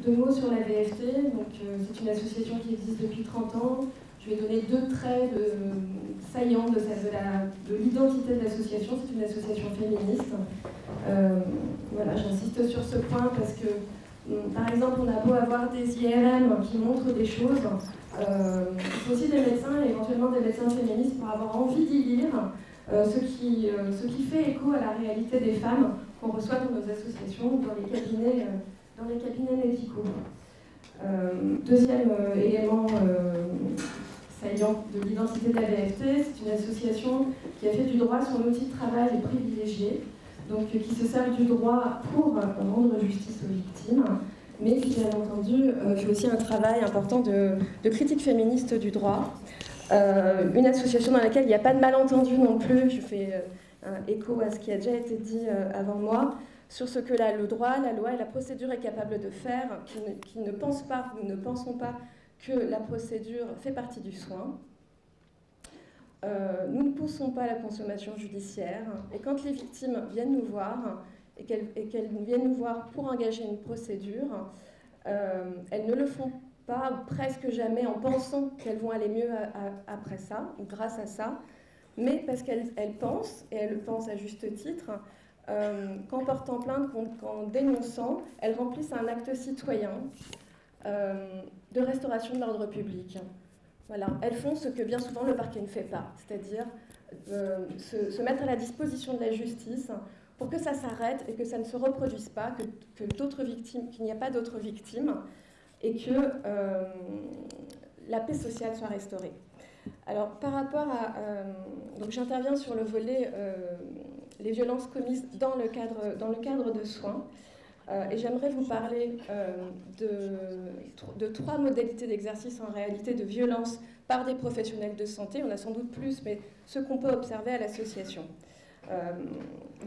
Deux mots sur la VFT. C'est une association qui existe depuis 30 ans. Je vais donner deux traits saillants de l'identité de l'association. C'est une association féministe. Voilà, j'insiste sur ce point parce que, par exemple, on a beau avoir des IRM qui montrent des choses, il faut aussi des médecins, et éventuellement des médecins féministes, pour avoir envie d'y lire ce qui fait écho à la réalité des femmes qu'on reçoit dans nos associations ou dans les cabinets médicaux. Deuxième élément saillant de l'identité de la VFT, c'est une association qui a fait du droit son outil de travail et privilégié, donc qui se sert du droit pour rendre justice aux victimes, mais qui, bien entendu, fait aussi un travail important de critique féministe du droit. Une association dans laquelle il n'y a pas de malentendu non plus. Je fais écho à ce qui a déjà été dit avant moi, sur ce que le droit, la loi et la procédure est capable de faire, qui ne pensent pas, nous ne pensons pas que la procédure fait partie du soin. Nous ne poussons pas à la consommation judiciaire, et quand les victimes viennent nous voir, et qu'elles viennent nous voir pour engager une procédure, elles ne le font pas, presque jamais, en pensant qu'elles vont aller mieux après ça, ou grâce à ça, mais parce qu'elles pensent, et elles le pensent à juste titre, qu'en portant plainte, qu'en dénonçant, elles remplissent un acte citoyen de restauration de l'ordre public. Voilà. Elles font ce que bien souvent le parquet ne fait pas, c'est-à-dire se mettre à la disposition de la justice pour que ça s'arrête et que ça ne se reproduise pas, que d'autres victimes, qu'il n'y a pas d'autres victimes, et que la paix sociale soit restaurée. Alors, par rapport à... donc, j'interviens sur le volet les violences commises dans le cadre de soins. Et j'aimerais vous parler de trois modalités d'exercice en réalité de violence par des professionnels de santé. On a sans doute plus, mais ce qu'on peut observer à l'association.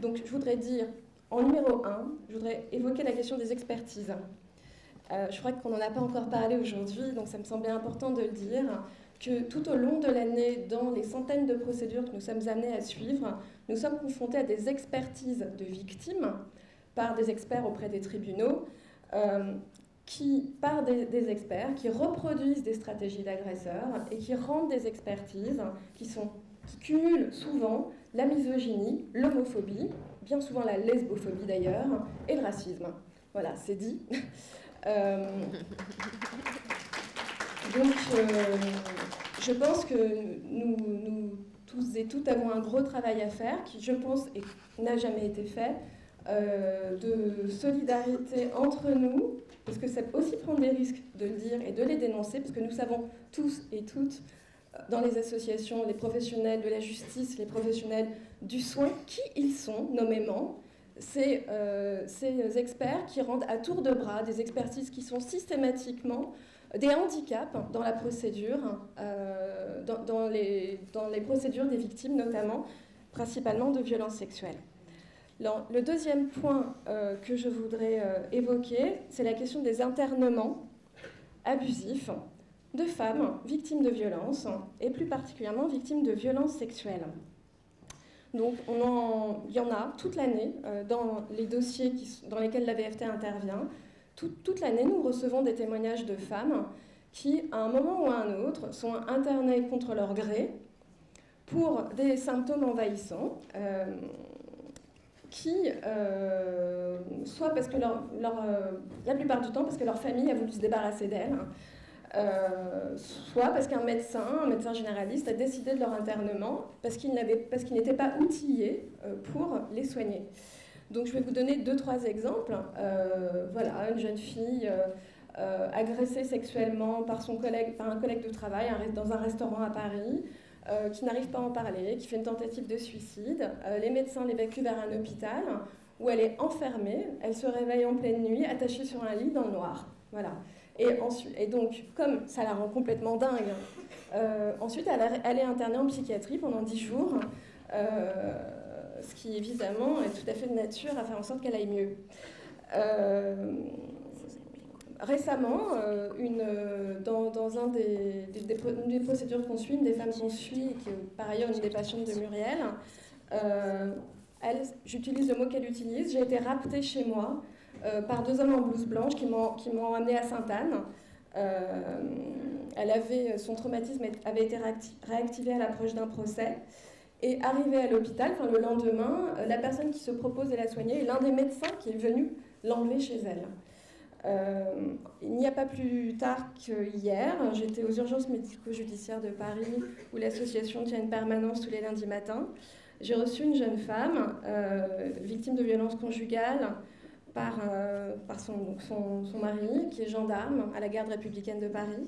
Donc, je voudrais dire, en numéro 1, je voudrais évoquer la question des expertises. Je crois qu'on n'en a pas encore parlé aujourd'hui, donc ça me semblait important de le dire, que tout au long de l'année, dans les centaines de procédures que nous sommes amenés à suivre, nous sommes confrontés à des expertises de victimes par des experts auprès des tribunaux, par des experts qui reproduisent des stratégies d'agresseurs et qui rendent des expertises qui cumulent souvent la misogynie, l'homophobie, bien souvent la lesbophobie d'ailleurs, et le racisme. Voilà, c'est dit. Donc, je pense que nous tous et toutes avons un gros travail à faire, qui, je pense, n'a jamais été fait, de solidarité entre nous, parce que ça peut aussi prendre des risques de le dire et de les dénoncer, parce que nous savons tous et toutes, dans les associations, les professionnels de la justice, les professionnels du soin, qui ils sont nommément, ces experts qui rendent à tour de bras des expertises qui sont systématiquement des handicaps dans la procédure, dans les procédures des victimes notamment, principalement de violences sexuelles. Alors, le deuxième point que je voudrais évoquer, c'est la question des internements abusifs de femmes victimes de violences, et plus particulièrement victimes de violences sexuelles. Donc, il y en a toute l'année dans les dossiers dans lesquels la VFT intervient. Toute l'année, nous recevons des témoignages de femmes qui, à un moment ou à un autre, sont internées contre leur gré pour des symptômes envahissants, soit parce que la plupart du temps, parce que leur famille a voulu se débarrasser d'elles, soit parce qu'un médecin généraliste a décidé de leur internement parce qu'il n'était pas outillé pour les soigner. Donc je vais vous donner 2-3 exemples. Voilà, une jeune fille agressée sexuellement par un collègue de travail dans un restaurant à Paris, qui n'arrive pas à en parler, qui fait une tentative de suicide. Les médecins l'évacuent vers un hôpital où elle est enfermée, elle se réveille en pleine nuit, attachée sur un lit dans le noir. Voilà. Et donc, comme ça la rend complètement dingue, ensuite elle est internée en psychiatrie pendant 10 jours, ce qui évidemment est tout à fait de nature à faire en sorte qu'elle aille mieux. Récemment, dans une des procédures qu'on suit, une des femmes qu'on suit, qui est par ailleurs une des patientes de Muriel, j'utilise le mot qu'elle utilise, j'ai été raptée chez moi par 2 hommes en blouse blanche qui m'ont amenée à Sainte-Anne. Son traumatisme avait été réactivé à l'approche d'un procès. Et arrivée à l'hôpital, le lendemain, la personne qui se propose de la soigner est l'un des médecins qui est venu l'enlever chez elle. Il n'y a pas plus tard qu'hier, j'étais aux urgences médico-judiciaires de Paris, où l'association tient une permanence tous les lundis matins. J'ai reçu une jeune femme, victime de violences conjugales, par son mari, qui est gendarme à la garde républicaine de Paris,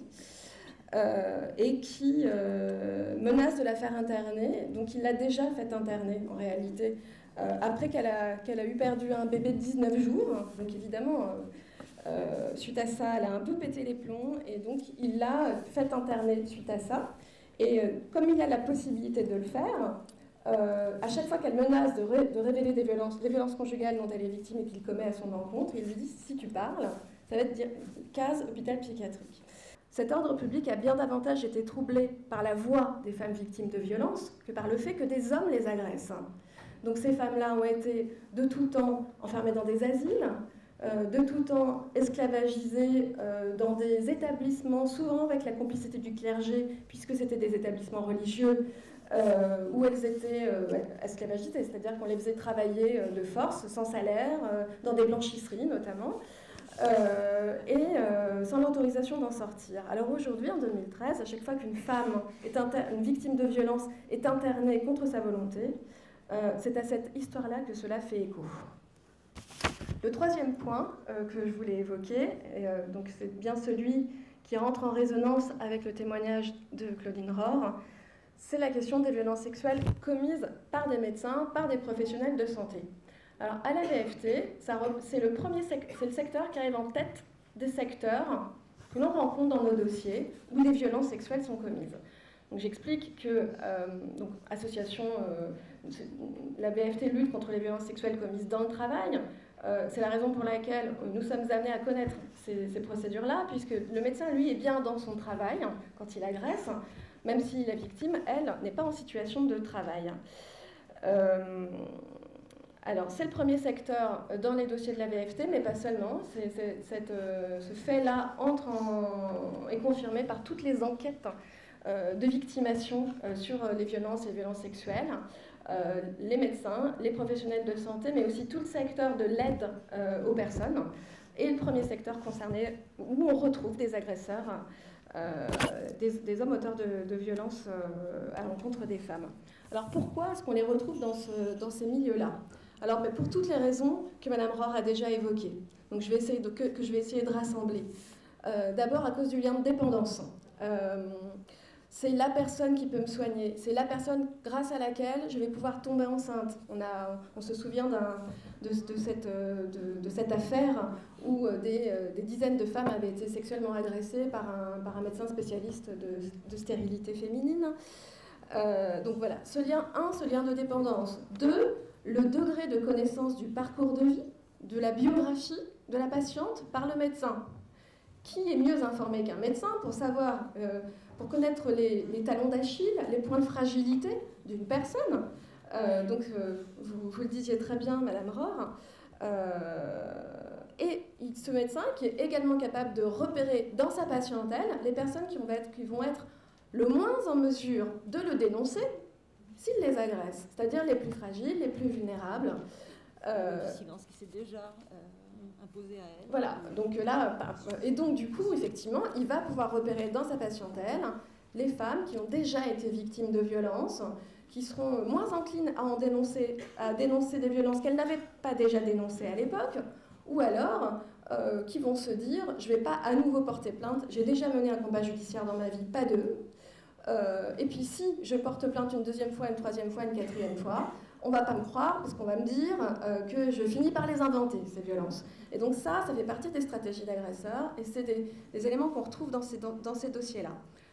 et qui menace de la faire interner. Donc il l'a déjà fait interner, en réalité, après qu'elle a eu perdu un bébé de 19 jours. Donc évidemment, suite à ça, elle a un peu pété les plombs, et donc il l'a fait interner suite à ça. Et comme il a la possibilité de le faire, à chaque fois qu'elle menace de révéler les violences conjugales dont elle est victime et qu'il commet à son encontre, il lui dit « si tu parles, ça va te dire case hôpital psychiatrique ». Cet ordre public a bien davantage été troublé par la voix des femmes victimes de violences que par le fait que des hommes les agressent. Donc ces femmes-là ont été de tout temps enfermées dans des asiles, de tout temps esclavagisées dans des établissements, souvent avec la complicité du clergé, puisque c'était des établissements religieux, où elles étaient esclavagisées, c'est-à-dire qu'on les faisait travailler de force, sans salaire, dans des blanchisseries notamment, et sans l'autorisation d'en sortir. Alors aujourd'hui, en 2013, à chaque fois qu'une femme, une victime de violence, est internée contre sa volonté, c'est à cette histoire-là que cela fait écho. Le troisième point que je voulais évoquer, donc c'est bien celui qui rentre en résonance avec le témoignage de Claudine Rohr, c'est la question des violences sexuelles commises par des médecins, par des professionnels de santé. Alors à la VFT, c'est le secteur qui arrive en tête des secteurs que l'on rencontre dans nos dossiers où les violences sexuelles sont commises. Donc j'explique que la VFT lutte contre les violences sexuelles commises dans le travail. C'est la raison pour laquelle nous sommes amenés à connaître ces procédures-là, puisque le médecin, lui, est bien dans son travail quand il agresse, même si la victime, elle, n'est pas en situation de travail. Alors, c'est le premier secteur dans les dossiers de la VFT, mais pas seulement. Ce fait-là est confirmé par toutes les enquêtes de victimation sur les violences et les violences sexuelles. Les médecins, les professionnels de santé, mais aussi tout le secteur de l'aide aux personnes, et le premier secteur concerné où on retrouve des agresseurs, des hommes auteurs de violences à l'encontre des femmes. Alors pourquoi est-ce qu'on les retrouve dans ces milieux-là? Alors pour toutes les raisons que Mme Rohr a déjà évoquées, donc je vais essayer de rassembler. D'abord à cause du lien de dépendance. C'est la personne qui peut me soigner, c'est la personne grâce à laquelle je vais pouvoir tomber enceinte. On se souvient de cette affaire où des dizaines de femmes avaient été sexuellement agressées par un médecin spécialiste de stérilité féminine. Donc voilà, ce lien de dépendance. 2, le degré de connaissance du parcours de vie, de la biographie de la patiente par le médecin. Qui est mieux informé qu'un médecin pour connaître les talons d'Achille, les points de fragilité d'une personne? Vous le disiez très bien, Madame Rohr. Et ce médecin qui est également capable de repérer dans sa patientèle les personnes qui vont être le moins en mesure de le dénoncer s'il les agresse, c'est-à-dire les plus fragiles, les plus vulnérables. Le silence qui s'est déjà imposé à elle. Voilà, donc là, et donc du coup, effectivement, il va pouvoir repérer dans sa patientèle les femmes qui ont déjà été victimes de violences, qui seront moins enclines à dénoncer des violences qu'elles n'avaient pas déjà dénoncées à l'époque, ou alors qui vont se dire « je ne vais pas à nouveau porter plainte, j'ai déjà mené un combat judiciaire dans ma vie, pas deux. Et puis si je porte plainte une deuxième fois, une troisième fois, une quatrième fois, on ne va pas me croire parce qu'on va me dire que je finis par les inventer, ces violences. » Et donc ça fait partie des stratégies d'agresseurs et c'est des éléments qu'on retrouve dans ces dossiers-là.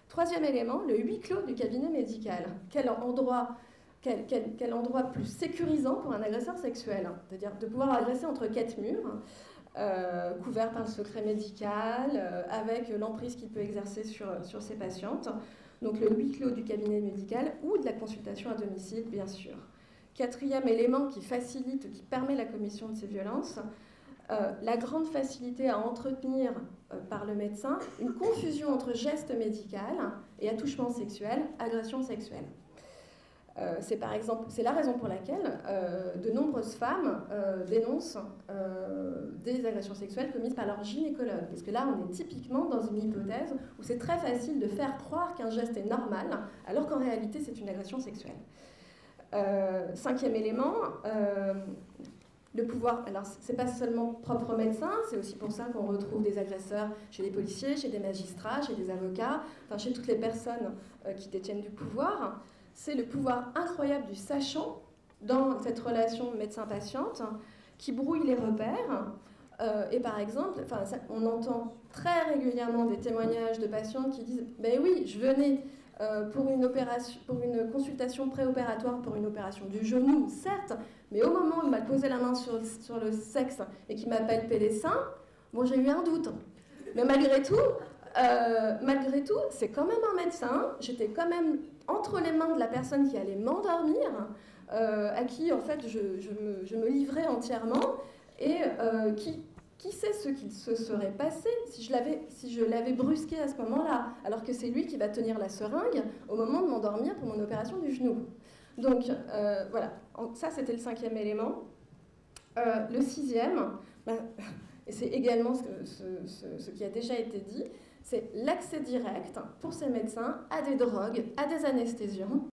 Troisième élément, le huis clos du cabinet médical. Quel endroit plus sécurisant pour un agresseur sexuel, c'est-à-dire de pouvoir agresser entre 4 murs, couvert par le secret médical, avec l'emprise qu'il peut exercer sur ses patientes. Donc le huis clos du cabinet médical ou de la consultation à domicile, bien sûr. Quatrième élément qui facilite, qui permet la commission de ces violences, la grande facilité à entretenir par le médecin une confusion entre geste médical et attouchement sexuel, agression sexuelle. C'est la raison pour laquelle de nombreuses femmes dénoncent des agressions sexuelles commises par leur gynécologue. Parce que là, on est typiquement dans une hypothèse où c'est très facile de faire croire qu'un geste est normal, alors qu'en réalité, c'est une agression sexuelle. Cinquième élément, le pouvoir. Alors, c'est pas seulement propre aux médecins, c'est aussi pour ça qu'on retrouve des agresseurs chez les policiers, chez des magistrats, chez des avocats, enfin chez toutes les personnes qui détiennent du pouvoir. C'est le pouvoir incroyable du sachant dans cette relation médecin-patiente qui brouille les repères. Et par exemple, on entend très régulièrement des témoignages de patients qui disent « Ben oui, je venais pour une consultation préopératoire pour une opération du genou, certes, mais au moment où il m'a posé la main sur le sexe et qu'il m'a palpé les seins, bon, j'ai eu un doute. Mais malgré tout, c'est quand même un médecin. J'étais quand même entre les mains de la personne qui allait m'endormir, à qui, en fait, je me livrais entièrement, et qui sait ce qu'il se serait passé si je l'avais brusqué à ce moment-là, alors que c'est lui qui va tenir la seringue au moment de m'endormir pour mon opération du genou. Donc, voilà. Ça, c'était le cinquième élément. Le sixième, et c'est également ce qui a déjà été dit, c'est l'accès direct pour ces médecins à des drogues, à des anesthésiants,